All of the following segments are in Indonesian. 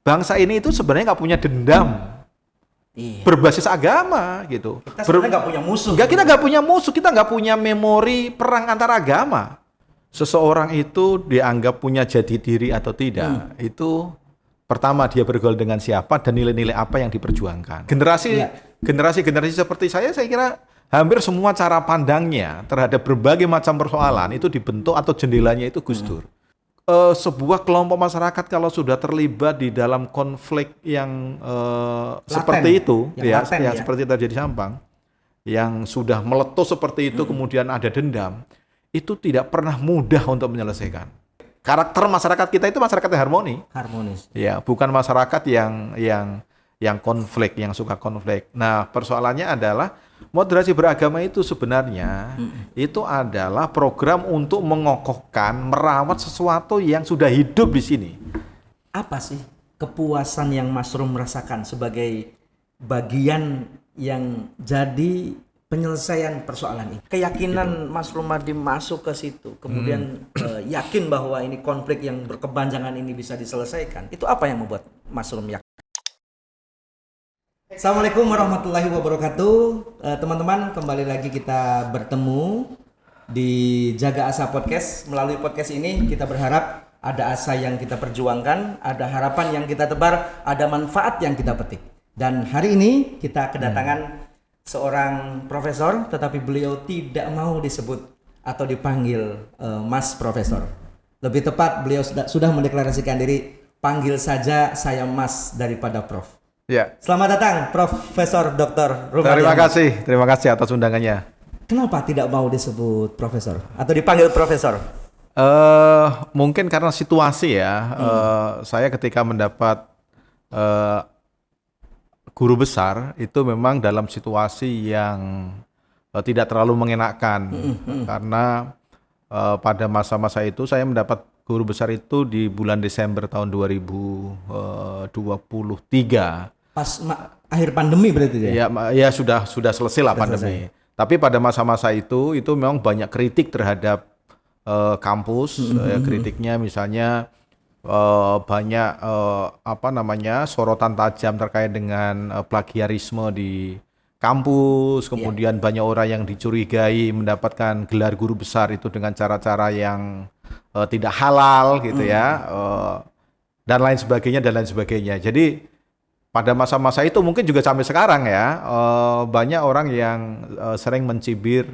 bangsa ini itu sebenarnya nggak punya dendam berbasis agama gitu. Kita sebenarnya nggak punya musuh. Kita nggak punya musuh, kita nggak punya memori perang antar agama. Seseorang itu dianggap punya jati diri atau tidak, itu pertama dia bergaul dengan siapa dan nilai-nilai apa yang diperjuangkan. Generasi seperti saya kira hampir semua cara pandangnya terhadap berbagai macam persoalan itu dibentuk atau jendelanya itu Gus Dur. Sebuah kelompok masyarakat kalau sudah terlibat di dalam konflik yang seperti itu, yang seperti terjadi di Sampang, yang sudah meletus seperti itu, kemudian ada dendam, itu tidak pernah mudah untuk menyelesaikan. Karakter masyarakat kita itu masyarakat yang harmonis. Ya, bukan masyarakat yang konflik, yang suka konflik. Nah, persoalannya adalah moderasi beragama itu sebenarnya itu adalah program untuk mengokohkan, merawat sesuatu yang sudah hidup di sini. Apa sih kepuasan yang Mas Rum merasakan sebagai bagian yang jadi penyelesaian persoalan ini? Keyakinan Mas Rumadi masuk ke situ, kemudian yakin bahwa ini konflik yang berkepanjangan ini bisa diselesaikan. Itu apa yang membuat Mas Rum yakin? Assalamualaikum warahmatullahi wabarakatuh. Teman-teman, kembali lagi kita bertemu di Jaga Asa Podcast. Melalui podcast ini kita berharap ada asa yang kita perjuangkan, ada harapan yang kita tebar, ada manfaat yang kita petik. Dan hari ini kita kedatangan seorang profesor, tetapi beliau tidak mau disebut atau dipanggil Mas Profesor. Lebih tepat beliau sudah mendeklarasikan diri, panggil saja saya Mas daripada Prof. Ya. Selamat datang Profesor Dr. Rumadi. Terima kasih atas undangannya. Kenapa tidak mau disebut Profesor atau dipanggil Profesor? Mungkin karena situasi ya. Saya ketika mendapat guru besar itu memang dalam situasi yang tidak terlalu mengenakan karena pada masa-masa itu saya mendapat guru besar itu di bulan Desember tahun 2023. Pas akhir pandemi berarti ya? Ya sudah selesai lah pandemi. Tapi pada masa-masa itu memang banyak kritik terhadap kampus. Kritiknya misalnya banyak sorotan tajam terkait dengan plagiarisme di kampus, kemudian banyak orang yang dicurigai mendapatkan gelar guru besar itu dengan cara-cara yang tidak halal gitu ya, dan lain sebagainya. Jadi pada masa-masa itu mungkin juga sampai sekarang ya, banyak orang yang sering mencibir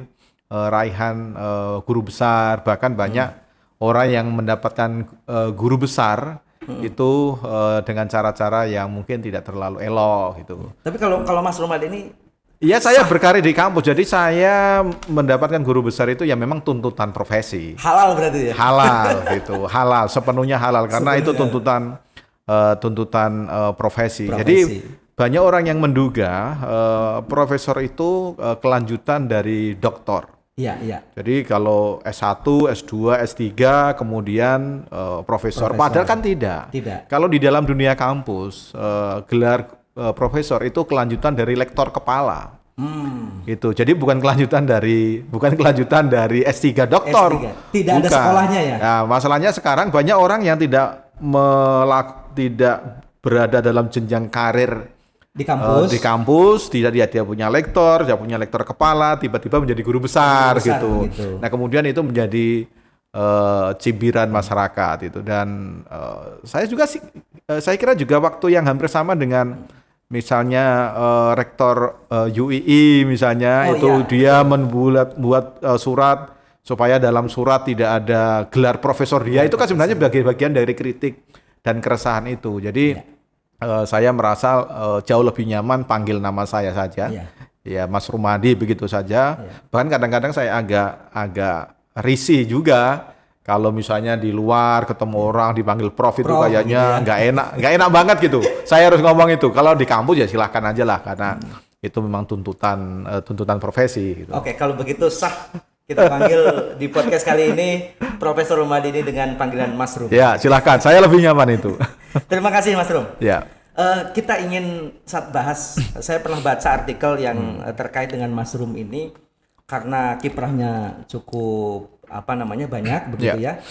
raihan guru besar, bahkan banyak orang yang mendapatkan guru besar itu dengan cara-cara yang mungkin tidak terlalu elok gitu. Tapi kalau Mas Rumadi ini, ya saya berkarir di kampus, jadi saya mendapatkan guru besar itu ya memang tuntutan profesi. Halal berarti ya? Halal gitu, halal, sepenuhnya halal karena itu tuntutan profesi. Jadi banyak orang yang menduga profesor itu kelanjutan dari doktor. Iya. Jadi kalau S1, S2, S3 kemudian profesor. Padahal kan tidak. Kalau di dalam dunia kampus gelar profesor itu kelanjutan dari lektor kepala. Gitu. Jadi bukan kelanjutan dari S3 doktor. S3. Tidak ada sekolahnya ya. Nah, masalahnya sekarang banyak orang yang tidak berada dalam jenjang karir di kampus, tidak dia punya lektor kepala, tiba-tiba menjadi guru besar gitu. Nah, kemudian itu menjadi cibiran masyarakat itu. Dan saya kira juga waktu yang hampir sama dengan misalnya rektor UII misalnya, dia membuat surat supaya dalam surat tidak ada gelar profesor dia, itu kan sebenarnya bagian dari kritik dan keresahan itu. Jadi saya merasa jauh lebih nyaman panggil nama saya saja, ya Mas Rumadi begitu saja. Bahkan kadang-kadang saya agak risih juga kalau misalnya di luar ketemu orang dipanggil Prof itu kayaknya nggak enak banget gitu. Saya harus ngomong itu. Kalau di kampus ya silahkan aja lah karena itu memang tuntutan profesi. Gitu. Oke, kalau begitu sah kita panggil di podcast kali ini Profesor Rumadi ini dengan panggilan Mas Rum. Ya, silakan. Saya lebih nyaman itu. Terima kasih Mas Rum. Ya. Kita ingin bahas, saya pernah baca artikel yang terkait dengan Mas Rum ini karena kiprahnya cukup banyak begitu ya.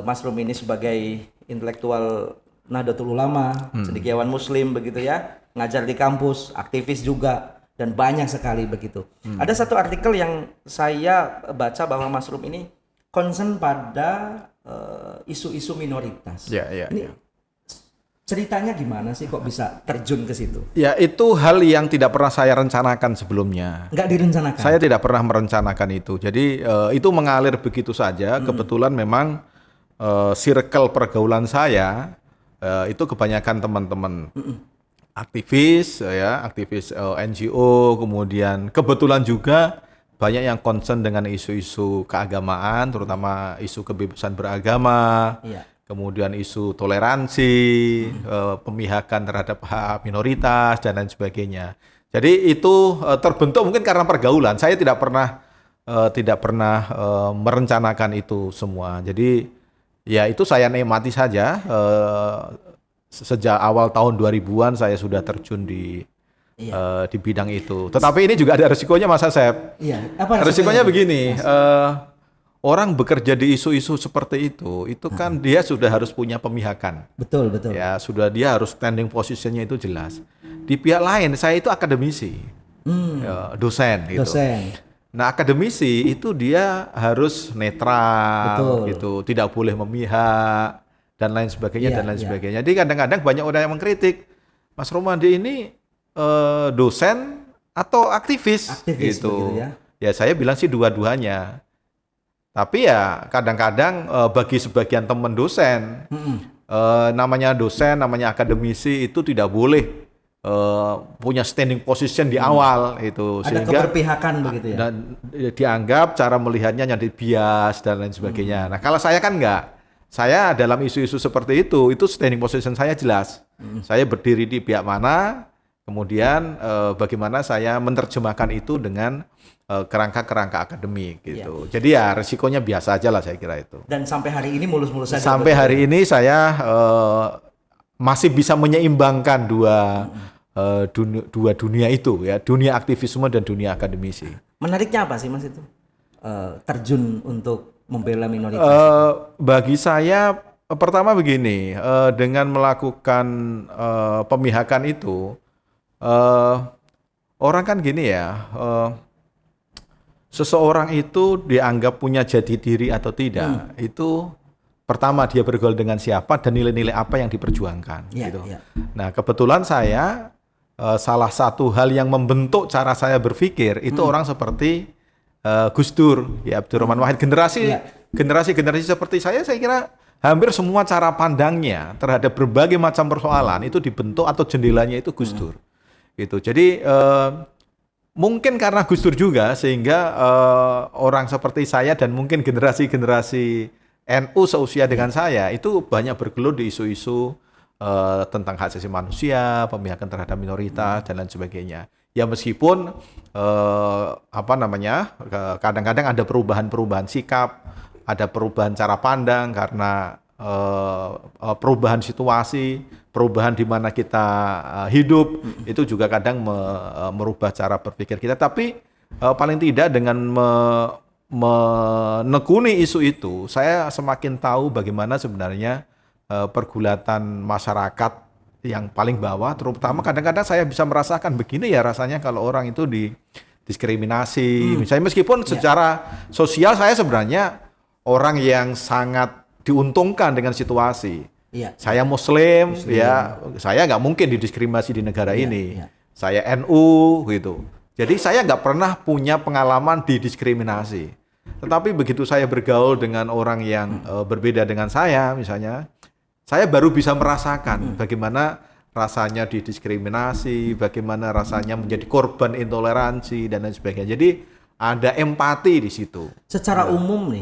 Mas Rum ini sebagai intelektual Nahdlatul Ulama, cendekiawan Muslim begitu ya, ngajar di kampus, aktivis juga, dan banyak sekali begitu. Ada satu artikel yang saya baca bahwa Mas Rum ini concern pada isu-isu minoritas. Ini ceritanya gimana sih kok bisa terjun ke situ? Ya, itu hal yang tidak pernah saya rencanakan sebelumnya. Nggak direncanakan? Saya tidak pernah merencanakan itu. Jadi itu mengalir begitu saja. Kebetulan memang circle pergaulan saya itu kebanyakan teman-teman aktivis, ya, aktivis NGO, kemudian kebetulan juga banyak yang concern dengan isu-isu keagamaan, terutama isu kebebasan beragama. Iya. Kemudian isu toleransi, pemihakan terhadap hak minoritas dan lain sebagainya. Jadi itu terbentuk mungkin karena pergaulan. Saya tidak pernah merencanakan itu semua. Jadi ya itu saya nikmati saja. Sejak awal tahun 2000-an saya sudah terjun di bidang itu. Tetapi ini juga ada resikonya, Mas Asep. Iya. Apa resikonya begini. Orang bekerja di isu-isu seperti itu kan dia sudah harus punya pemihakan. Betul. Ya, dia harus standing positionnya itu jelas. Di pihak lain, saya itu akademisi, dosen gitu. Nah, akademisi itu dia harus netral, gitu, tidak boleh memihak dan lain sebagainya sebagainya. Jadi kadang-kadang banyak orang yang mengkritik, Mas Romandi ini dosen atau aktivis gitu. Ya, saya bilang sih dua-duanya. Tapi ya kadang-kadang bagi sebagian teman dosen, namanya dosen, namanya akademisi itu tidak boleh punya standing position di awal itu. Ada sehingga keberpihakan begitu ya. Dan dianggap cara melihatnya jadi bias dan lain sebagainya. Nah, kalau saya kan enggak. Saya dalam isu-isu seperti itu standing position saya jelas. Saya berdiri di pihak mana, kemudian bagaimana saya menerjemahkan itu dengan kerangka-kerangka akademik gitu. Jadi ya resikonya biasa aja lah saya kira itu. Dan sampai hari ini mulus-mulus saja. Sampai hari ini saya masih bisa menyeimbangkan dua dunia itu ya, dunia aktivisme dan dunia akademisi. Menariknya apa sih Mas itu? Terjun untuk membela minoritas. Bagi saya pertama begini, dengan melakukan pemihakan itu orang kan gini ya, seseorang itu dianggap punya jati diri atau tidak, itu pertama dia bergaul dengan siapa dan nilai-nilai apa yang diperjuangkan. Gitu. Nah, kebetulan saya salah satu hal yang membentuk cara saya berpikir itu orang seperti Gus Dur, ya, Abdurrahman Wahid, generasi seperti saya kira hampir semua cara pandangnya terhadap berbagai macam persoalan itu dibentuk atau jendelanya itu Gus Dur. Gitu. Jadi mungkin karena Gus Dur juga sehingga orang seperti saya dan mungkin generasi-generasi NU seusia dengan saya itu banyak bergelut di isu-isu tentang hak asasi manusia, pemihakan terhadap minoritas dan lain sebagainya. Ya meskipun kadang-kadang ada perubahan-perubahan sikap, ada perubahan cara pandang karena perubahan situasi, perubahan di mana kita hidup, itu juga kadang merubah cara berpikir kita. Tapi paling tidak dengan menekuni isu itu, saya semakin tahu bagaimana sebenarnya pergulatan masyarakat yang paling bawah, terutama kadang-kadang saya bisa merasakan begini ya rasanya kalau orang itu didiskriminasi. Misalnya meskipun secara sosial saya sebenarnya orang yang sangat diuntungkan dengan situasi. Saya Muslim, ya saya nggak mungkin didiskriminasi di negara ini. Saya NU gitu. Jadi saya nggak pernah punya pengalaman didiskriminasi. Tetapi begitu saya bergaul dengan orang yang berbeda dengan saya, misalnya, saya baru bisa merasakan bagaimana rasanya didiskriminasi, bagaimana rasanya menjadi korban intoleransi dan lain sebagainya. Jadi ada empati di situ. Secara umum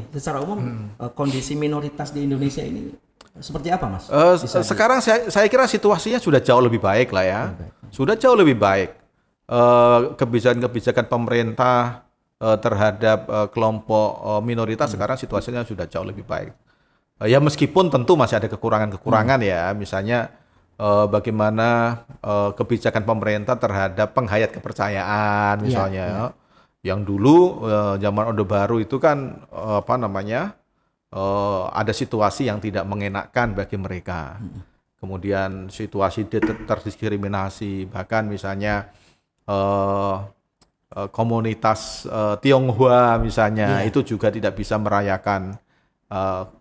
kondisi minoritas di Indonesia ini seperti apa, Mas? Sekarang saya kira situasinya sudah jauh lebih baik lah ya. Sudah jauh lebih baik. Kebijakan-kebijakan pemerintah terhadap kelompok minoritas sekarang situasinya sudah jauh lebih baik. Ya meskipun tentu masih ada kekurangan-kekurangan ya. Misalnya bagaimana kebijakan pemerintah terhadap penghayat kepercayaan misalnya. Yang dulu zaman Orde Baru itu kan ada situasi yang tidak mengenakkan bagi mereka. kemudian situasi terdiskriminasi, bahkan misalnya komunitas Tionghoa misalnya itu juga tidak bisa merayakan,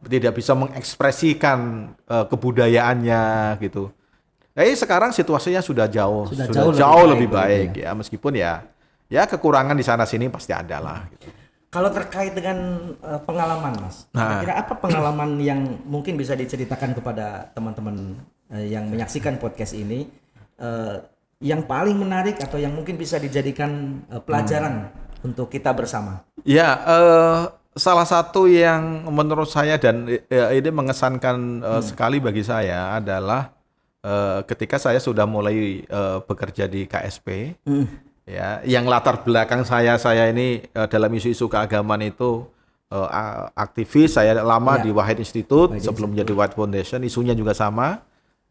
tidak bisa mengekspresikan kebudayaannya gitu. Sekarang situasinya sudah jauh lebih baik ya, meskipun ya kekurangan di sana sini pasti ada lah. Gitu. Kalau terkait dengan pengalaman, Mas, kira-kira apa pengalaman yang mungkin bisa diceritakan kepada teman-teman yang menyaksikan podcast ini, yang paling menarik atau yang mungkin bisa dijadikan pelajaran untuk kita bersama? Ya, salah satu yang menurut saya dan ini mengesankan sekali bagi saya adalah ketika saya sudah mulai bekerja di KSP. Ya, yang latar belakang saya ini dalam isu-isu keagamaan itu aktivis. Saya lama di Wahid Institute sebelum menjadi Wahid Foundation, isunya juga sama.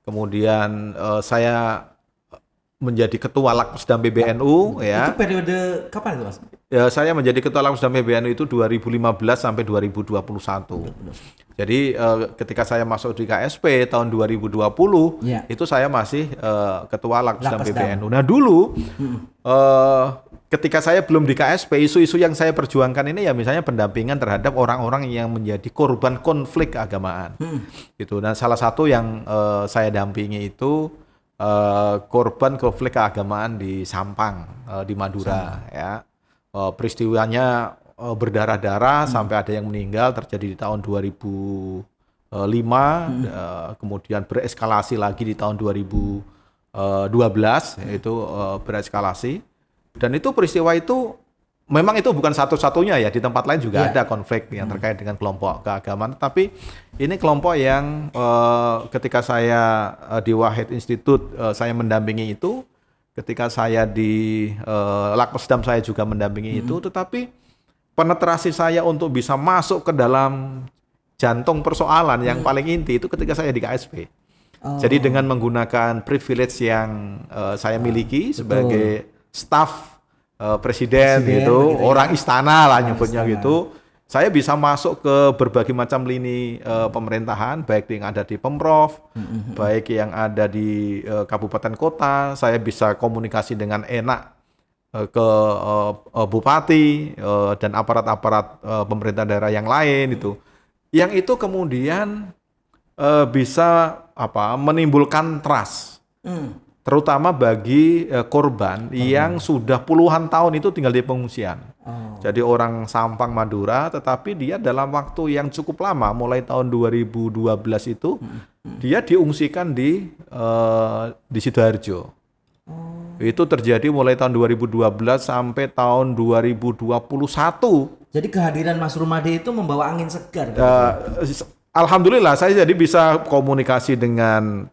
Kemudian saya menjadi ketua Lakpesdam PBNU. Ya. Itu periode kapan itu, Mas? Ya, saya menjadi ketua Lakpesdam PBNU itu 2015 sampai 2021. Jadi ketika saya masuk di KSP tahun 2020, itu saya masih ketua Lakpesdam PBNU. Nah dulu ketika saya belum di KSP, isu-isu yang saya perjuangkan ini ya misalnya pendampingan terhadap orang-orang yang menjadi korban konflik keagamaan. Gitu. Nah salah satu yang saya dampingi itu korban konflik keagamaan di Sampang, di Madura. Ya. Peristiwanya berdarah-darah sampai ada yang meninggal, terjadi di tahun 2005, kemudian bereskalasi lagi di tahun 2012, itu bereskalasi. Dan itu peristiwa itu memang itu bukan satu-satunya ya, di tempat lain juga ada konflik yang terkait dengan kelompok keagamaan, tapi ini kelompok yang ketika saya di Wahid Institute saya mendampingi itu, ketika saya di Lakpesdam saya juga mendampingi itu, tetapi penetrasi saya untuk bisa masuk ke dalam jantung persoalan yang paling inti itu ketika saya di KSP. Jadi dengan menggunakan privilege yang saya miliki sebagai staf presiden gitu, orang istana lah nyebutnya gitu, saya bisa masuk ke berbagai macam lini pemerintahan, baik yang ada di Pemprov, baik yang ada di kabupaten kota. Saya bisa komunikasi dengan enak ke bupati dan aparat-aparat pemerintah daerah yang lain itu. Yang itu kemudian bisa menimbulkan trust. Terutama bagi korban yang sudah puluhan tahun itu tinggal di pengungsian. Jadi orang Sampang Madura, tetapi dia dalam waktu yang cukup lama, mulai tahun 2012 itu dia diungsikan di Sidoarjo. Itu terjadi mulai tahun 2012 sampai tahun 2021. Jadi kehadiran Mas Rumadi itu membawa angin segar. Alhamdulillah saya jadi bisa komunikasi dengan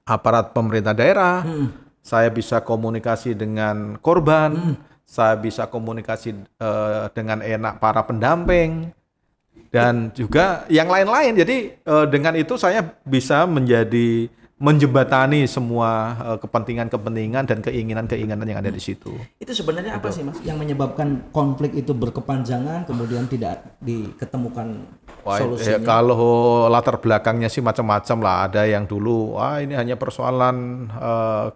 aparat pemerintah daerah, saya bisa komunikasi dengan korban, saya bisa komunikasi dengan enak para pendamping, dan juga yang lain-lain. Jadi dengan itu saya bisa menjembatani semua kepentingan-kepentingan dan keinginan-keinginan yang ada di situ. Itu sebenarnya apa sih, Mas, yang menyebabkan konflik itu berkepanjangan kemudian tidak diketemukan solusinya? Kalau latar belakangnya sih macam-macam lah. Ada yang dulu, ini hanya persoalan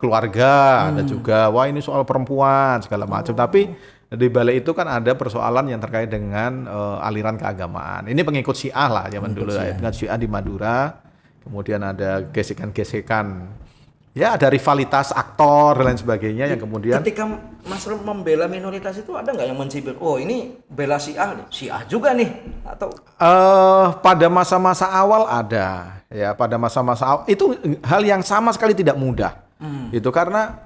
keluarga, ada juga, ini soal perempuan segala macam. Tapi di balik itu kan ada persoalan yang terkait dengan aliran keagamaan. Ini pengikut Syiah lah zaman dulu, dengan Syiah di Madura. Kemudian ada gesekan-gesekan, ya ada rivalitas aktor dan lain sebagainya yang kemudian. Ketika Mas Rum membela minoritas itu ada nggak yang mencibir? Oh ini bela Syiah juga nih atau? Pada masa-masa awal ada, ya pada masa-masa awal itu hal yang sama sekali tidak mudah. Itu karena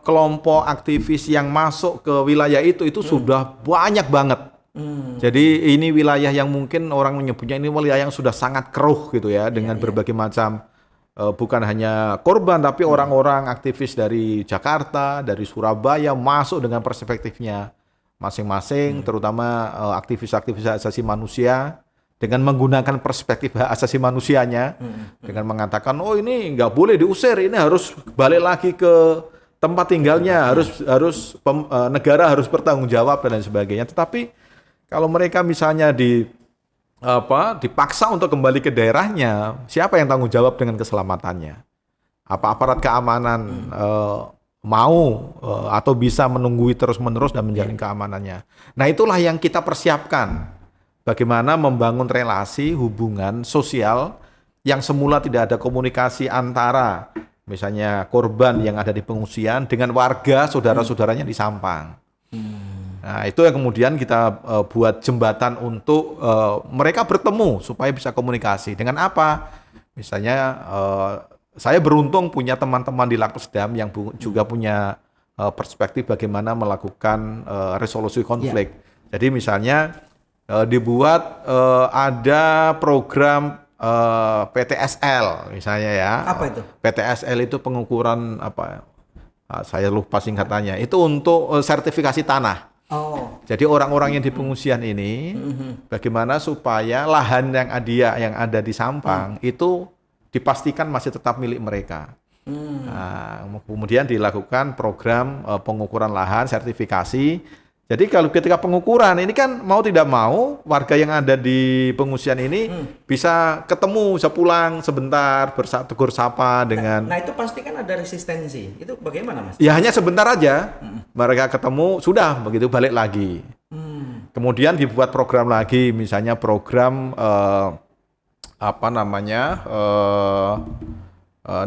kelompok aktivis yang masuk ke wilayah itu sudah banyak banget. Jadi ini wilayah yang mungkin orang menyebutnya ini wilayah yang sudah sangat keruh gitu ya, dengan berbagai macam bukan hanya korban tapi orang-orang aktivis dari Jakarta, dari Surabaya masuk dengan perspektifnya masing-masing, terutama aktivis-aktivis hak asasi manusia dengan menggunakan perspektif hak asasi manusianya, dengan mengatakan ini nggak boleh diusir, ini harus balik lagi ke tempat tinggalnya, negara harus bertanggung jawab dan lain sebagainya. Tetapi kalau mereka misalnya dipaksa untuk kembali ke daerahnya, siapa yang tanggung jawab dengan keselamatannya? Apa aparat keamanan mau atau bisa menunggui terus-menerus dan menjamin keamanannya? Nah, itulah yang kita persiapkan. Bagaimana membangun relasi hubungan sosial yang semula tidak ada komunikasi antara misalnya korban yang ada di pengungsian dengan warga saudara-saudaranya di Sampang. Nah, itu yang kemudian kita buat jembatan untuk mereka bertemu supaya bisa komunikasi. Dengan apa? Misalnya saya beruntung punya teman-teman di Lakpesdam yang juga punya perspektif bagaimana melakukan resolusi konflik. Jadi misalnya dibuat ada program PTSL misalnya ya. Apa itu? PTSL itu pengukuran apa? Saya lupa singkatannya. Itu untuk sertifikasi tanah. Oh. Jadi orang-orang yang di pengungsian ini, bagaimana supaya lahan yang ada di Sampang itu dipastikan masih tetap milik mereka. Nah, kemudian dilakukan program pengukuran lahan, sertifikasi. Jadi kalau ketika pengukuran ini kan mau tidak mau warga yang ada di pengungsian ini bisa ketemu, bisa pulang sebentar, tegur sapa dengan. Nah itu pasti kan ada resistensi. Itu bagaimana Mas? Ya hanya sebentar aja. Mereka ketemu sudah begitu balik lagi. Kemudian dibuat program lagi, misalnya program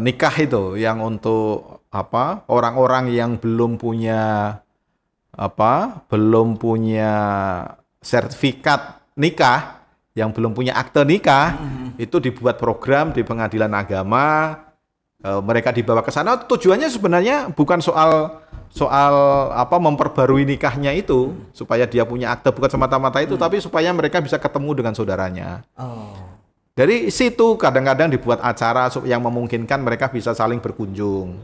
nikah itu yang untuk orang-orang yang belum punya sertifikat nikah, yang belum punya akte nikah, itu dibuat program di pengadilan agama, mereka dibawa ke sana. Tujuannya sebenarnya bukan soal memperbarui nikahnya itu supaya dia punya akte, bukan semata-mata itu, tapi supaya mereka bisa ketemu dengan saudaranya. Dari situ kadang-kadang dibuat acara yang memungkinkan mereka bisa saling berkunjung.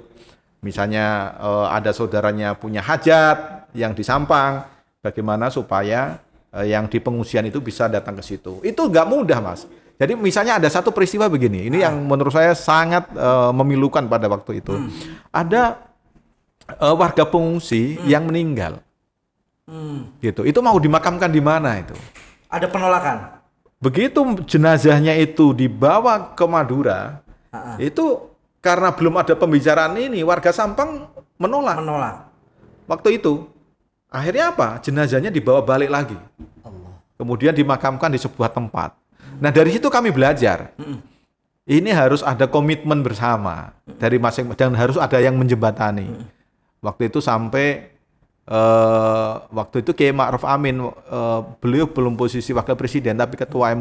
Misalnya ada saudaranya punya hajat yang di Sampang, bagaimana supaya yang di pengungsian itu bisa datang ke situ. Itu nggak mudah, Mas. Jadi misalnya ada satu peristiwa begini, ini yang menurut saya sangat memilukan pada waktu itu. Ada warga pengungsi yang meninggal, gitu. Itu mau dimakamkan di mana itu? Ada penolakan. Begitu jenazahnya itu dibawa ke Madura, itu karena belum ada pembicaraan ini, warga Sampang menolak. Waktu itu, akhirnya apa? Jenazahnya dibawa balik lagi. Kemudian dimakamkan di sebuah tempat. Nah dari situ kami belajar. Ini harus ada komitmen bersama dari masing-masing dan harus ada yang menjembatani. Waktu itu sampai waktu itu Kiai Ma'ruf Amin, beliau belum posisi wakil presiden tapi ketua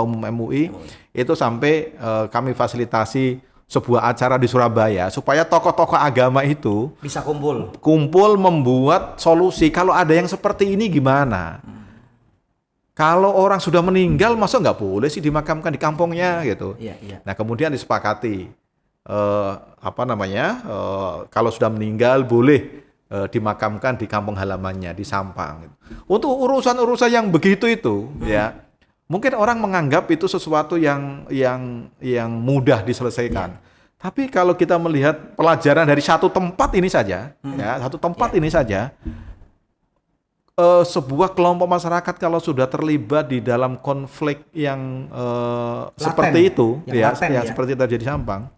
umum MUI, itu sampai kami fasilitasi sebuah acara di Surabaya supaya tokoh-tokoh agama itu bisa kumpul membuat solusi. Kalau ada yang seperti ini gimana? Kalau orang sudah meninggal, masa nggak boleh sih dimakamkan di kampungnya gitu. Nah kemudian disepakati kalau sudah meninggal boleh dimakamkan di kampung halamannya di Sampang. Untuk urusan-urusan yang begitu itu, ya mungkin orang menganggap itu sesuatu yang mudah diselesaikan. Tapi kalau kita melihat pelajaran dari satu tempat ini saja, sebuah kelompok masyarakat kalau sudah terlibat di dalam konflik yang seperti itu, seperti terjadi di Sampang,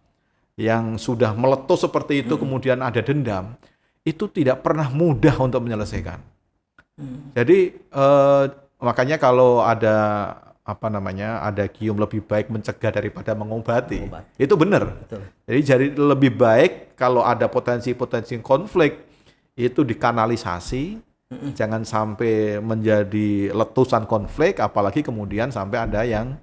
yang sudah meletus seperti itu, kemudian ada dendam, itu tidak pernah mudah untuk menyelesaikan. Jadi makanya kalau ada ada gium lebih baik mencegah daripada mengobati. Itu benar. Jadi lebih baik kalau ada potensi-potensi konflik itu dikanalisasi, jangan sampai menjadi letusan konflik, apalagi kemudian sampai ada yang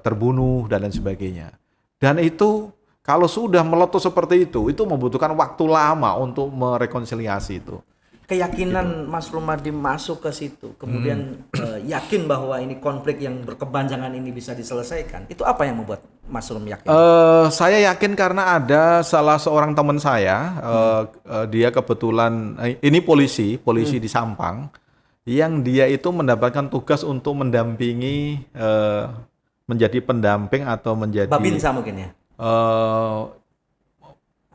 terbunuh dan lain sebagainya. Dan itu kalau sudah meletus seperti itu membutuhkan waktu lama untuk merekonsiliasi itu. Keyakinan Mas Rumadi masuk ke situ, kemudian yakin bahwa ini konflik yang berkepanjangan ini bisa diselesaikan. Itu apa yang membuat Mas Rum yakin? Saya yakin karena ada salah seorang teman saya, dia kebetulan ini polisi di Sampang, yang dia itu mendapatkan tugas untuk mendampingi, menjadi pendamping atau menjadi Babinsa mungkin ya.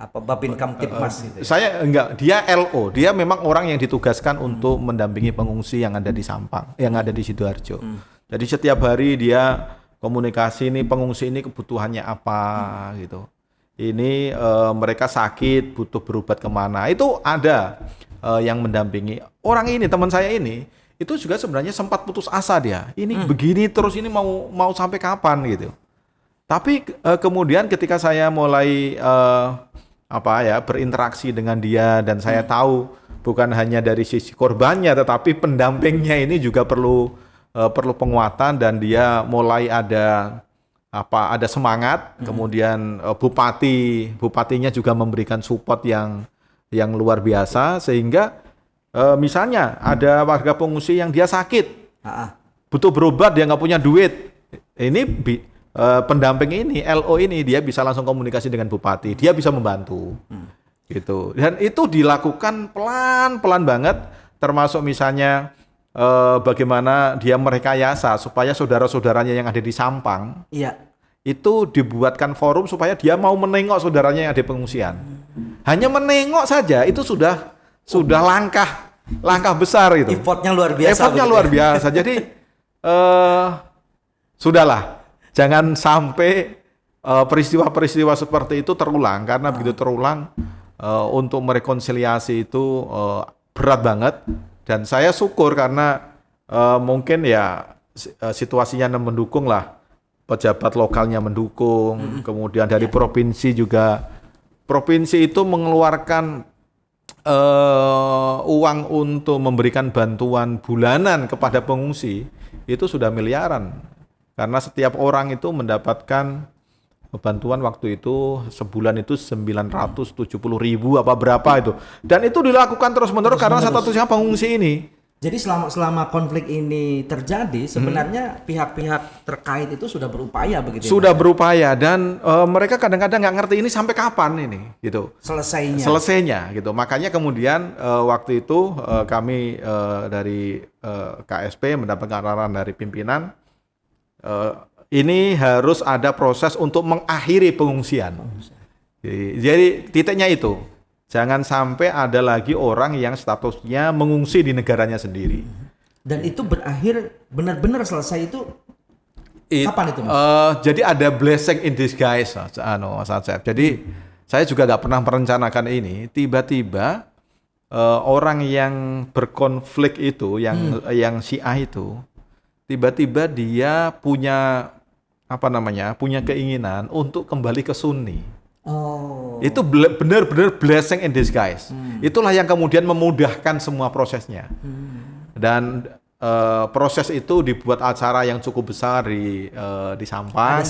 Babin Kamtipmas gitu ya? Saya enggak, dia LO, dia memang orang yang ditugaskan untuk mendampingi pengungsi yang ada di Sampang, yang ada di Sidoarjo. Jadi setiap hari dia komunikasi nih pengungsi ini kebutuhannya apa gitu. Ini mereka sakit butuh berobat kemana. Itu ada yang mendampingi. Orang ini teman saya ini itu juga sebenarnya sempat putus asa dia. Ini begini terus ini mau sampai kapan gitu. Tapi kemudian ketika saya mulai berinteraksi dengan dia dan saya tahu bukan hanya dari sisi korbannya tetapi pendampingnya ini juga perlu penguatan dan dia mulai ada semangat. Kemudian bupatinya juga memberikan support yang luar biasa sehingga misalnya ada warga pengungsi yang dia sakit butuh berobat, dia nggak punya duit, ini pendamping ini LO ini dia bisa langsung komunikasi dengan bupati, dia bisa membantu gitu. Dan itu dilakukan pelan-pelan banget, termasuk misalnya bagaimana dia merekayasa supaya saudara-saudaranya yang ada di Sampang itu dibuatkan forum supaya dia mau menengok saudaranya yang ada di pengungsian. Hanya menengok saja itu sudah langkah besar itu. Effortnya luar biasa. Effortnya luar biasa. Jadi sudahlah, jangan sampai peristiwa-peristiwa seperti itu terulang, karena begitu terulang untuk merekonsiliasi itu berat banget. Dan saya syukur karena mungkin ya situasinya mendukung lah, pejabat lokalnya mendukung, kemudian dari provinsi juga. Provinsi itu mengeluarkan uang untuk memberikan bantuan bulanan kepada pengungsi itu sudah miliaran, karena setiap orang itu mendapatkan bantuan waktu itu sebulan itu 970.000 apa berapa itu, dan itu dilakukan terus-menerus karena statusnya pengungsi ini. Jadi selama konflik ini terjadi sebenarnya pihak-pihak terkait itu sudah berupaya begitu. Sudah berupaya dan mereka kadang-kadang nggak ngerti ini sampai kapan ini gitu. Selesainya gitu. Makanya kemudian waktu itu kami dari KSP mendapatkan arahan dari pimpinan ini harus ada proses untuk mengakhiri pengungsian. Jadi titiknya itu. Jangan sampai ada lagi orang yang statusnya mengungsi di negaranya sendiri. Dan itu berakhir benar-benar selesai itu kapan itu, Mas? Jadi ada blessing in disguise, Mas Asep. Jadi saya juga nggak pernah merencanakan ini. Tiba-tiba orang yang berkonflik itu, yang Syiah itu, tiba-tiba dia punya punya keinginan untuk kembali ke Sunni. Itu benar-benar blessing in disguise. Itulah yang kemudian memudahkan semua prosesnya. Dan proses itu dibuat acara yang cukup besar di Sampang.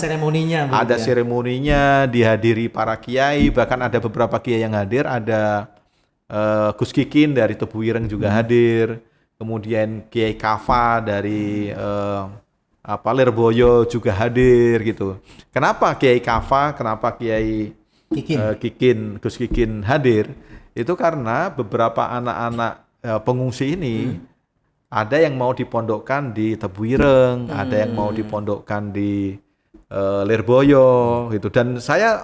Ada seremoninya, dihadiri para kiai, bahkan ada beberapa kiai yang hadir. Ada Gus Kikin dari Tebuireng juga hadir. Kemudian Kiai Kafa dari Lirboyo juga hadir gitu. Kenapa Kiai Kafa? Kenapa Kiai Gus Kikin hadir? Itu karena beberapa anak-anak pengungsi ini ada yang mau dipondokkan di Tebuireng, ada yang mau dipondokkan di Lirboyo gitu. Dan saya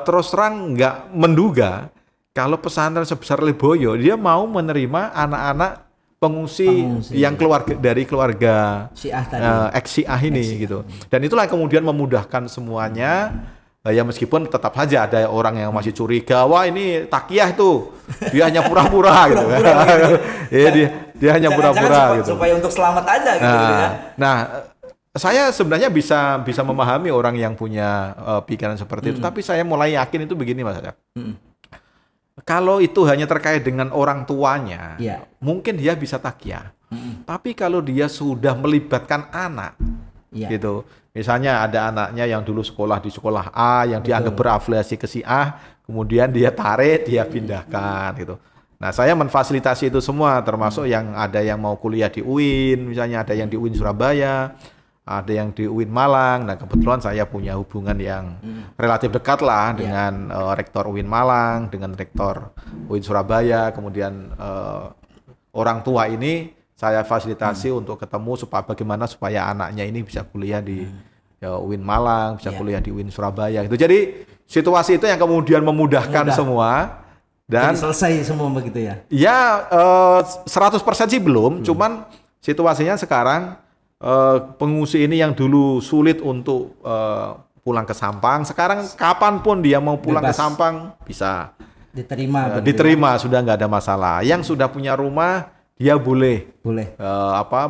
terus terang nggak menduga kalau pesantren sebesar Lirboyo dia mau menerima anak-anak pengungsi yang dari keluarga ex-Syiah ini gitu. Dan itulah yang kemudian memudahkan semuanya. Ya meskipun tetap saja ada orang yang masih curiga, wah ini takiyah itu, dia hanya pura-pura gitu. Ya, dia hanya pura-pura gitu. Supaya untuk selamat aja gitu. Nah, saya sebenarnya bisa memahami orang yang punya pikiran seperti itu, tapi saya mulai yakin itu begini, Mas. Kalau itu hanya terkait dengan orang tuanya, mungkin dia bisa takiyah. Tapi kalau dia sudah melibatkan anak, gitu. Misalnya ada anaknya yang dulu sekolah di sekolah A yang dianggap berafiliasi ke Syiah, kemudian dia tarik, dia pindahkan gitu. Nah, saya memfasilitasi itu semua, termasuk yang ada yang mau kuliah di UIN, misalnya ada yang di UIN Surabaya, ada yang di UIN Malang. Nah, kebetulan saya punya hubungan yang relatif dekat lah dengan rektor UIN Malang, dengan rektor UIN Surabaya, kemudian orang tua ini saya fasilitasi untuk ketemu bagaimana supaya anaknya ini bisa kuliah di UIN Malang, bisa kuliah di UIN Surabaya gitu. Jadi situasi itu yang kemudian memudahkan semua. Dan jadi selesai semua begitu ya? Ya 100% sih belum, cuman situasinya sekarang pengungsi ini yang dulu sulit untuk pulang ke Sampang, sekarang kapanpun dia mau pulang ke Bebas. Sampang bisa Diterima. begitu. diterima, sudah nggak ada masalah. Yang sudah punya rumah dia boleh Boleh.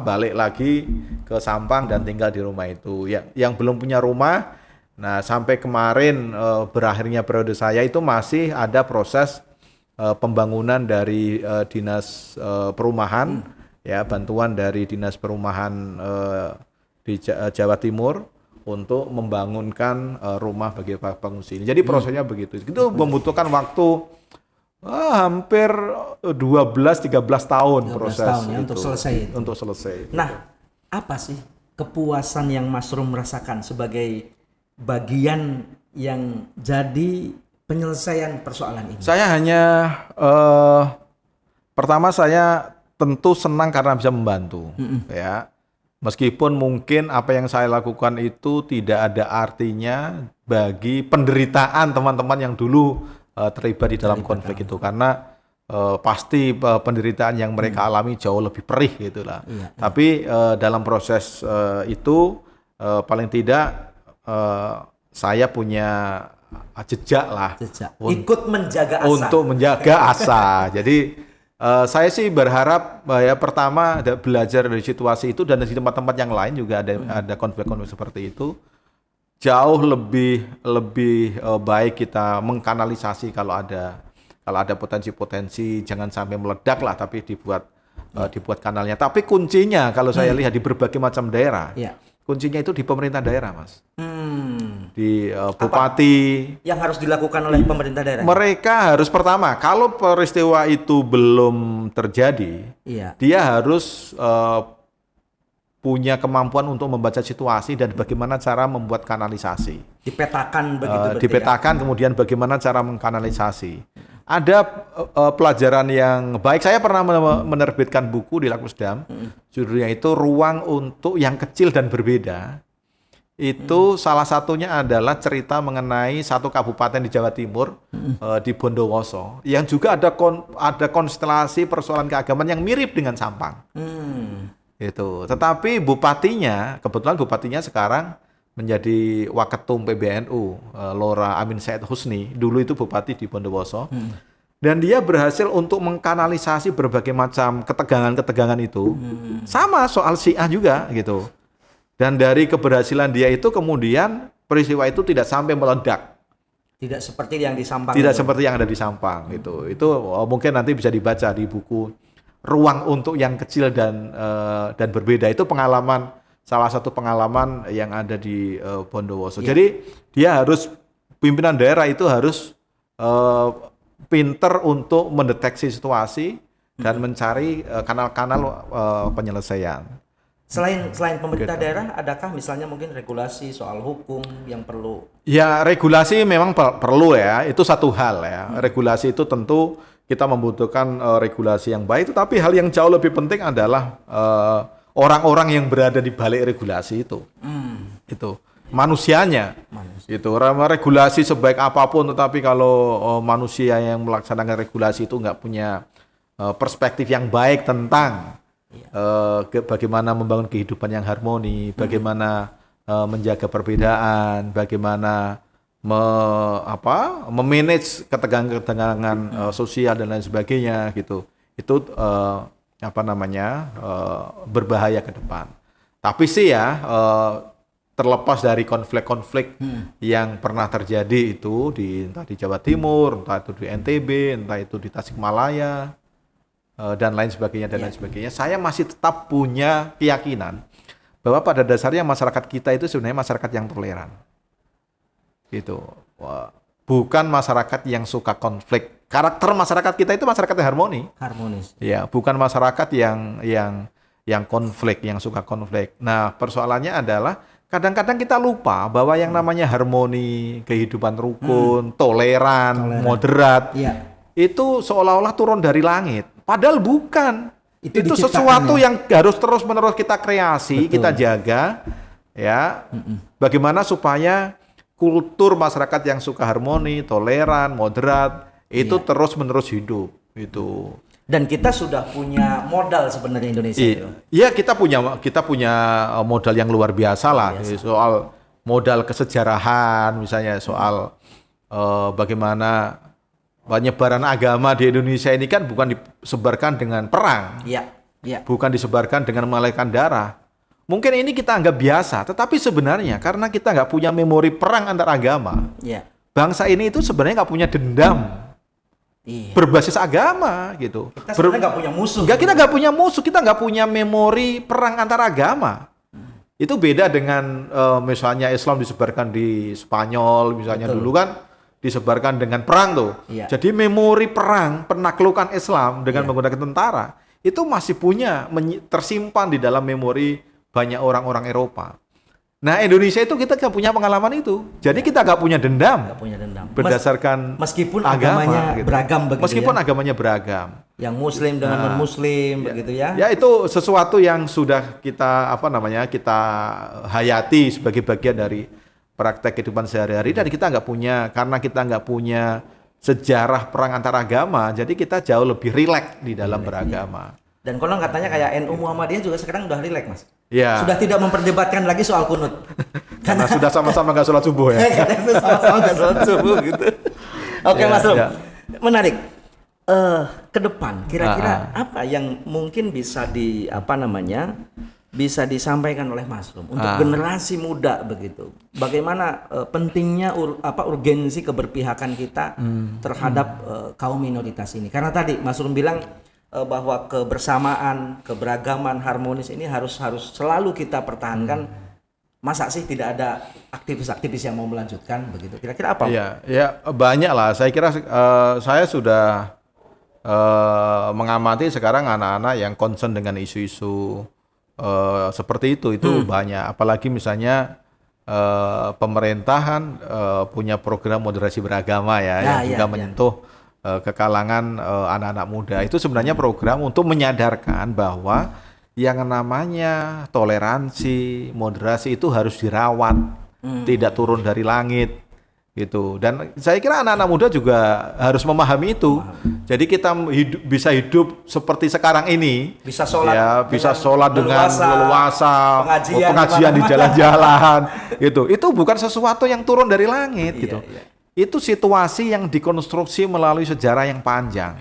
balik lagi ke Sampang dan tinggal di rumah itu. Yang belum punya rumah, nah sampai kemarin berakhirnya periode saya itu masih ada proses pembangunan dari dinas perumahan, ya bantuan dari dinas perumahan di Jawa Timur untuk membangunkan rumah bagi para pengungsi ini. Jadi prosesnya begitu. Itu membutuhkan waktu hampir 12-13 tahun 12 proses tahun ya, itu, untuk selesai itu. Untuk selesai. Nah, apa sih kepuasan yang Mas Rum rasakan sebagai bagian yang jadi penyelesaian persoalan ini? Saya hanya pertama saya tentu senang karena bisa membantu, ya. Meskipun mungkin apa yang saya lakukan itu tidak ada artinya bagi penderitaan teman-teman yang dulu terlibat di dalam konflik itu, karena pasti penderitaan yang mereka alami jauh lebih perih gitulah. Tapi dalam proses itu paling tidak saya punya jejak lah. Ikut menjaga asa. Untuk menjaga asa. Jadi saya sih berharap ya pertama ada belajar dari situasi itu, dan di tempat-tempat yang lain juga ada konflik-konflik seperti itu. Jauh lebih baik kita mengkanalisasi kalau ada potensi-potensi, jangan sampai meledak lah, tapi dibuat kanalnya. Tapi kuncinya kalau saya lihat di berbagai macam daerah, kuncinya itu di pemerintah daerah, Mas. Di bupati. Yang harus dilakukan oleh pemerintah daerah? Mereka harus pertama, kalau peristiwa itu belum terjadi, dia harus punya kemampuan untuk membaca situasi dan bagaimana cara membuat kanalisasi. Dipetakan begitu. Dipetakan, kemudian bagaimana cara mengkanalisasi. Ada pelajaran yang baik. Saya pernah menerbitkan buku di Lakmusdam, judulnya itu Ruang untuk yang Kecil dan Berbeda. Itu salah satunya adalah cerita mengenai satu kabupaten di Jawa Timur, di Bondowoso, yang juga ada konstelasi persoalan keagamaan yang mirip dengan Sampang. Itu. Tetapi kebetulan bupatinya sekarang menjadi Waketum PBNU, Lora Amin Said Husni, dulu itu bupati di Bondowoso. Dan dia berhasil untuk mengkanalisasi berbagai macam ketegangan-ketegangan itu. Sama soal Syiah juga gitu. Dan dari keberhasilan dia itu kemudian peristiwa itu tidak sampai meledak. Tidak seperti yang di Sampang. Tidak seperti yang ada di Sampang gitu. Itu mungkin nanti bisa dibaca di buku Ruang untuk yang Kecil dan Berbeda. Itu salah satu pengalaman yang ada di Bondowoso. Jadi pimpinan daerah itu harus pinter untuk mendeteksi situasi dan mencari kanal-kanal penyelesaian. Selain pemerintah daerah, adakah misalnya mungkin regulasi soal hukum yang perlu? Ya, regulasi memang perlu ya, itu satu hal ya. Regulasi itu tentu kita membutuhkan regulasi yang baik, tetapi hal yang jauh lebih penting adalah orang-orang yang berada di balik regulasi itu. Itu manusianya. Itu regulasi sebaik apapun, tetapi kalau manusia yang melaksanakan regulasi itu nggak punya perspektif yang baik tentang bagaimana membangun kehidupan yang harmoni, bagaimana menjaga perbedaan, bagaimana memanage ketegangan-ketegangan sosial dan lain sebagainya gitu. Itu berbahaya ke depan. Tapi sih ya terlepas dari konflik-konflik yang pernah terjadi itu entah di Jawa Timur, entah itu di NTB, entah itu di Tasikmalaya, dan lain sebagainya, saya masih tetap punya keyakinan bahwa pada dasarnya masyarakat kita itu sebenarnya masyarakat yang toleran. Gitu. Bukan masyarakat yang suka konflik. Karakter masyarakat kita itu masyarakat yang harmonis. Ya, bukan masyarakat yang konflik, yang suka konflik. Nah, persoalannya adalah kadang-kadang kita lupa bahwa yang namanya harmoni, kehidupan rukun, toleran, moderat, itu seolah-olah turun dari langit. Padahal bukan. Itu sesuatu yang harus terus-menerus kita kreasi, kita jaga, ya. Bagaimana supaya kultur masyarakat yang suka harmoni, toleran, moderat itu terus-menerus hidup. Itu. Dan kita sudah punya modal sebenarnya Indonesia itu. Iya, kita punya modal yang luar biasa lah. Soal modal kesejarahan, misalnya soal bagaimana penyebaran agama di Indonesia ini kan bukan disebarkan dengan perang, bukan disebarkan dengan mengalirkan darah. Mungkin ini kita anggap biasa, tetapi sebenarnya karena kita nggak punya memori perang antar agama, bangsa ini itu sebenarnya nggak punya dendam berbasis agama gitu. Kita sebenarnya nggak punya musuh. Kita nggak punya musuh, kita nggak punya memori perang antar agama. Itu beda dengan misalnya Islam disebarkan di Spanyol, misalnya dulu kan disebarkan dengan perang tuh. Jadi memori perang, penaklukan Islam dengan menggunakan tentara itu masih tersimpan di dalam memori banyak orang-orang Eropa. Nah, Indonesia itu kita nggak punya pengalaman itu. Jadi kita nggak punya dendam. Berdasarkan meskipun agamanya gitu. Beragam begitu. Meskipun agamanya beragam. Yang Muslim dengan non-Muslim begitu ya. Ya itu sesuatu yang sudah kita kita hayati sebagai bagian dari praktek kehidupan sehari-hari, dan kita karena kita nggak punya sejarah perang antar agama, jadi kita jauh lebih rileks di dalam beragama. Dan konon katanya kayak NU Muhammadiyah juga sekarang udah rileks, Mas. Ya. Sudah tidak memperdebatkan lagi soal kunut. Karena sudah sama-sama nggak sholat subuh ya. Sama-sama nggak sholat subuh gitu. Oke, Mas Rum. Menarik. Ke depan kira-kira apa yang mungkin bisa bisa disampaikan oleh Mas Rum untuk generasi muda begitu. Bagaimana pentingnya urgensi keberpihakan kita terhadap kaum minoritas ini. Karena tadi Mas Rum bilang bahwa kebersamaan, keberagaman, harmonis ini harus selalu kita pertahankan. Masa sih tidak ada aktivis-aktivis yang mau melanjutkan begitu? Kira-kira apa? Ya banyak lah. Saya kira saya sudah mengamati sekarang anak-anak yang concern dengan isu-isu seperti itu banyak. Apalagi misalnya pemerintahan punya program moderasi beragama yang juga menyentuh ke kalangan anak-anak muda. Itu sebenarnya program untuk menyadarkan bahwa yang namanya toleransi, moderasi itu harus dirawat, tidak turun dari langit gitu. Dan saya kira anak-anak muda juga harus memahami itu. Jadi kita bisa hidup seperti sekarang ini, bisa sholat dengan leluasa, pengajian di jalan-jalan gitu. Itu bukan sesuatu yang turun dari langit gitu. Itu situasi yang dikonstruksi melalui sejarah yang panjang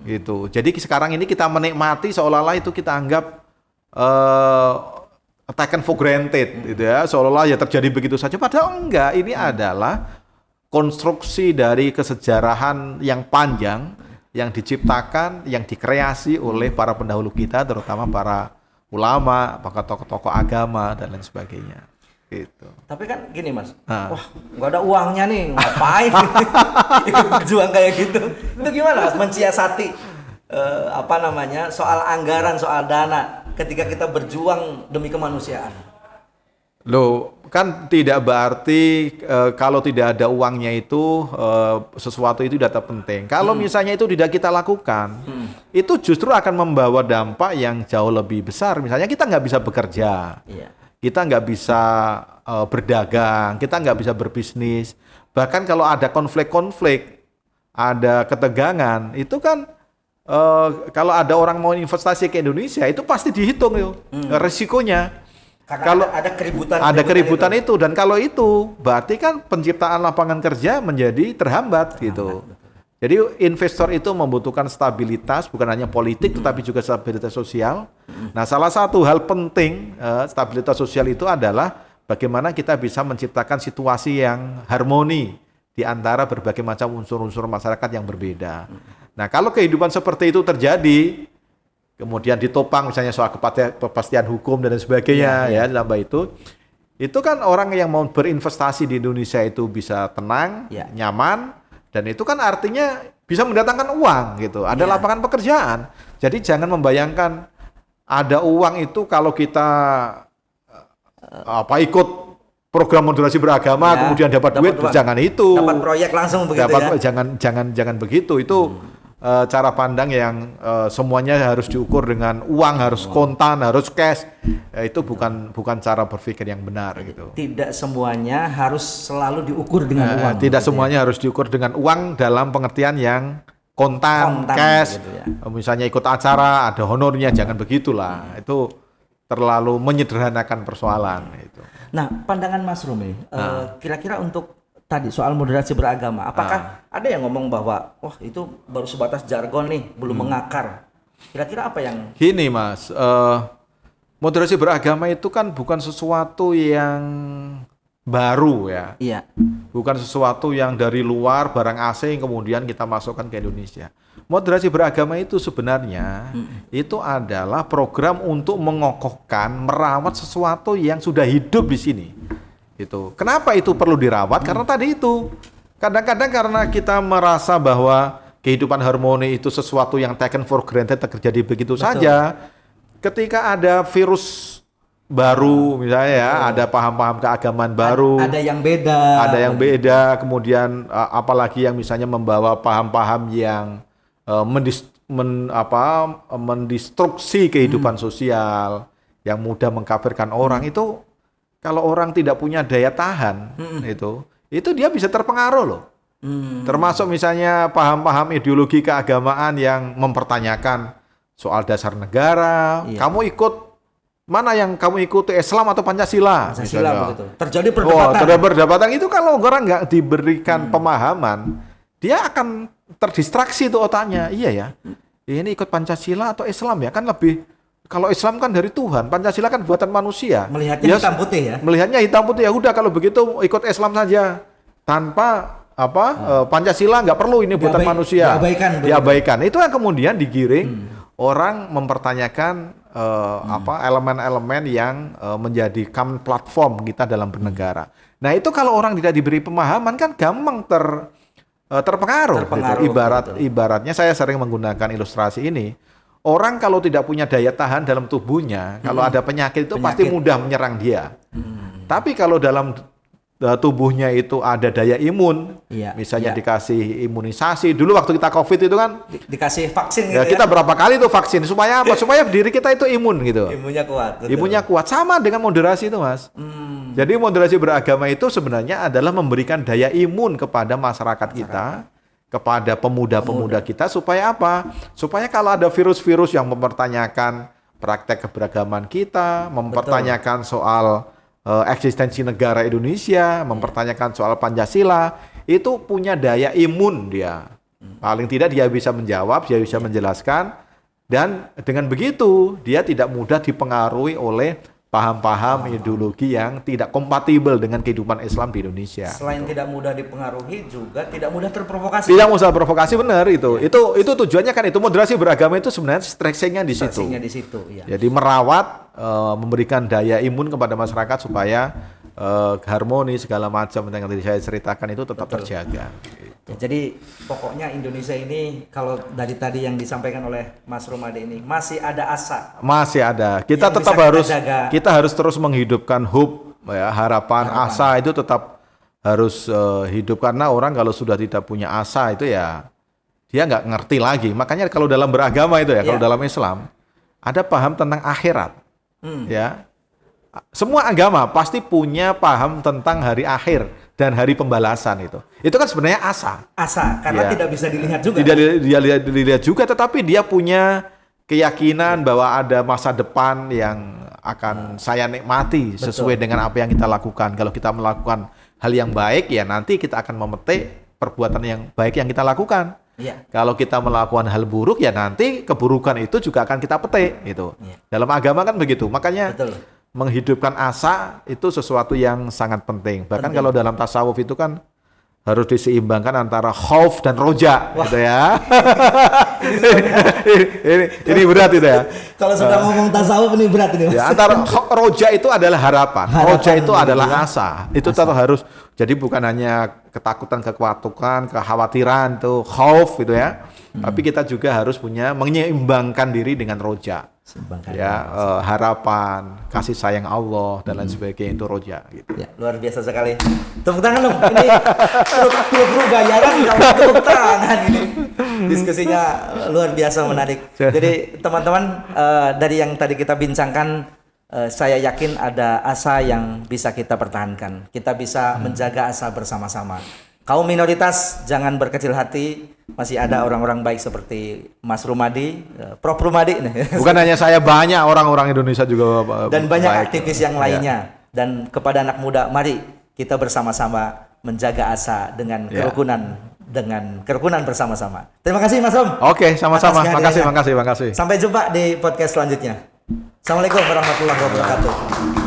gitu. Jadi sekarang ini kita menikmati seolah-olah itu kita anggap taken for granted gitu ya, seolah-olah ya terjadi begitu saja, padahal enggak. Ini adalah konstruksi dari kesejarahan yang panjang yang diciptakan, yang dikreasi oleh para pendahulu kita, terutama para ulama, para tokoh-tokoh agama dan lain sebagainya. Gitu. Tapi kan gini Mas, wah nggak ada uangnya nih, ngapain ikut berjuang kayak gitu? Itu gimana Mas mensiasati soal anggaran, soal dana ketika kita berjuang demi kemanusiaan? Loh, kan tidak berarti kalau tidak ada uangnya itu sesuatu itu tidak penting. Kalau misalnya itu tidak kita lakukan, itu justru akan membawa dampak yang jauh lebih besar. Misalnya kita nggak bisa bekerja. Kita nggak bisa berdagang, kita nggak bisa berbisnis. Bahkan kalau ada konflik-konflik, ada ketegangan, itu kan kalau ada orang mau investasi ke Indonesia, itu pasti dihitung resikonya. Karena kalau ada keributan itu. Dan kalau itu, berarti kan penciptaan lapangan kerja menjadi terhambat gitu. Jadi investor itu membutuhkan stabilitas, bukan hanya politik, tetapi juga stabilitas sosial. Nah, salah satu hal penting stabilitas sosial itu adalah bagaimana kita bisa menciptakan situasi yang harmoni di antara berbagai macam unsur-unsur masyarakat yang berbeda. Nah, kalau kehidupan seperti itu terjadi, kemudian ditopang misalnya soal kepastian hukum dan sebagainya, ditambah itu kan orang yang mau berinvestasi di Indonesia itu bisa tenang, nyaman. Dan itu kan artinya bisa mendatangkan uang gitu. Ada lapangan pekerjaan. Jadi jangan membayangkan ada uang itu kalau kita ikut program moderasi beragama kemudian dapat duit, jangan itu. Dapat proyek langsung begitu Jangan begitu. Itu cara pandang yang semuanya harus diukur dengan uang, harus kontan, harus cash. Itu bukan cara berpikir yang benar gitu. Tidak semuanya harus selalu diukur dengan uang. Tidak semuanya harus diukur dengan uang dalam pengertian yang kontan cash, gitu ya. misalnya ikut acara ada honornya, jangan begitulah. Itu terlalu menyederhanakan persoalan itu. Nah, pandangan Mas Rumi, kira-kira untuk tadi soal moderasi beragama, apakah ada yang ngomong bahwa wah itu baru sebatas jargon nih, belum mengakar? Kira-kira apa yang Gini Mas, moderasi beragama itu kan bukan sesuatu yang baru ya. Iya. Bukan sesuatu yang dari luar barang asing kemudian kita masukkan ke Indonesia. Moderasi beragama itu sebenarnya itu adalah program untuk mengokohkan, merawat sesuatu yang sudah hidup di sini. Itu. Kenapa itu perlu dirawat? Karena tadi itu kadang-kadang karena kita merasa bahwa kehidupan harmoni itu sesuatu yang taken for granted, terjadi begitu saja. Ketika ada virus baru misalnya ya, ada paham-paham keagamaan baru, ada yang beda, kemudian apalagi yang misalnya membawa paham-paham yang mendistruksi kehidupan sosial, yang mudah mengkafirkan orang, itu kalau orang tidak punya daya tahan itu dia bisa terpengaruh loh. Termasuk misalnya paham-paham ideologi keagamaan yang mempertanyakan soal dasar negara, kamu ikut mana yang kamu ikuti, Islam atau Pancasila? Begitu. Terjadi perdebatan. Terjadi perdebatan itu kalau orang nggak diberikan pemahaman, dia akan terdistraksi tuh otaknya. Iya ya, ini ikut Pancasila atau Islam ya, kan lebih. Kalau Islam kan dari Tuhan, Pancasila kan buatan manusia. Melihatnya hitam putih ya. Melihatnya hitam putih, ya udah kalau begitu ikut Islam saja. Tanpa Pancasila nggak perlu, ini buatan manusia. Diabaikan. Itu yang kemudian digiring orang mempertanyakan elemen-elemen yang menjadi common platform kita dalam bernegara. Nah, itu kalau orang tidak diberi pemahaman kan gampang terpengaruh. Gitu. Ibaratnya saya sering menggunakan ilustrasi ini. Orang kalau tidak punya daya tahan dalam tubuhnya, kalau ada penyakit itu pasti mudah menyerang dia. Tapi kalau dalam tubuhnya itu ada daya imun, misalnya dikasih imunisasi. Dulu waktu kita COVID itu kan dikasih vaksin. Ya, kita berapa kali tuh vaksin supaya apa? Supaya diri kita itu imun gitu. Imunnya kuat. Betul. Imunnya kuat, sama dengan moderasi itu, Mas. Jadi moderasi beragama itu sebenarnya adalah memberikan daya imun kepada masyarakat kita, kepada pemuda-pemuda kita, supaya apa? Supaya kalau ada virus-virus yang mempertanyakan praktek keberagaman kita, mempertanyakan soal eksistensi negara Indonesia, mempertanyakan soal Pancasila, itu punya daya imun dia. Paling tidak dia bisa menjawab, dia bisa menjelaskan, dan dengan begitu dia tidak mudah dipengaruhi oleh paham-paham ideologi yang tidak kompatibel dengan kehidupan Islam di Indonesia. Selain tidak mudah dipengaruhi, juga tidak mudah terprovokasi. Tidak mudah provokasi, benar itu. Itu tujuannya kan itu, moderasi beragama itu sebenarnya stressingnya di situ. Jadi merawat, memberikan daya imun kepada masyarakat supaya harmoni segala macam yang tadi saya ceritakan itu tetap terjaga. Ya, jadi pokoknya Indonesia ini kalau dari tadi yang disampaikan oleh Mas Romade ini masih ada asa. Masih ada. Kita tetap kita harus terus menghidupkan hope, ya, harapan, asa itu tetap harus hidup, karena orang kalau sudah tidak punya asa itu ya dia nggak ngerti lagi. Makanya kalau dalam beragama itu ya, kalau dalam Islam ada paham tentang akhirat. Ya. Semua agama pasti punya paham tentang hari akhir dan hari pembalasan itu. Itu kan sebenarnya asa. Asa, karena tidak bisa dilihat juga. Tidak dilihat juga, tetapi dia punya keyakinan bahwa ada masa depan yang akan saya nikmati sesuai dengan apa yang kita lakukan. Kalau kita melakukan hal yang baik, ya nanti kita akan memetik perbuatan yang baik yang kita lakukan. Kalau kita melakukan hal buruk, ya nanti keburukan itu juga akan kita petik. Gitu. Dalam agama kan begitu. Makanya menghidupkan asa itu sesuatu yang sangat penting. Bahkan kalau dalam tasawuf itu kan harus diseimbangkan antara khauf dan roja, gitu ya. ini berat itu ya. Kalau sudah ngomong tasawuf ini berat ini, Mas. Ya, antara roja itu adalah harapan, roja itu adalah asa. Itu tetap harus. Jadi bukan hanya ketakutan, kekhawatiran itu khauf gitu ya. Tapi kita juga harus punya menyeimbangkan diri dengan roja. Harapan, kasih sayang Allah dan lain sebagainya, itu roja gitu. Ya, luar biasa sekali. Tepuk tangan dong. Ini perlu bayaran kalau tepuk tangan ini. Diskusinya luar biasa menarik. Jadi teman-teman, dari yang tadi kita bincangkan, saya yakin ada asa yang bisa kita pertahankan. Kita bisa menjaga asa bersama-sama. Kaum minoritas jangan berkecil hati, masih ada orang-orang baik seperti Mas Rumadi, Prof Rumadi nih. Bukan hanya saya, banyak orang-orang Indonesia juga Dan banyak baik. aktivis yang lainnya. Dan kepada anak muda, mari kita bersama-sama menjaga asa dengan kerukunan bersama-sama. Terima kasih Mas Rom. Oke, sama-sama. Atas kehadirannya. Makasih. Sampai jumpa di podcast selanjutnya. Assalamualaikum warahmatullahi wabarakatuh.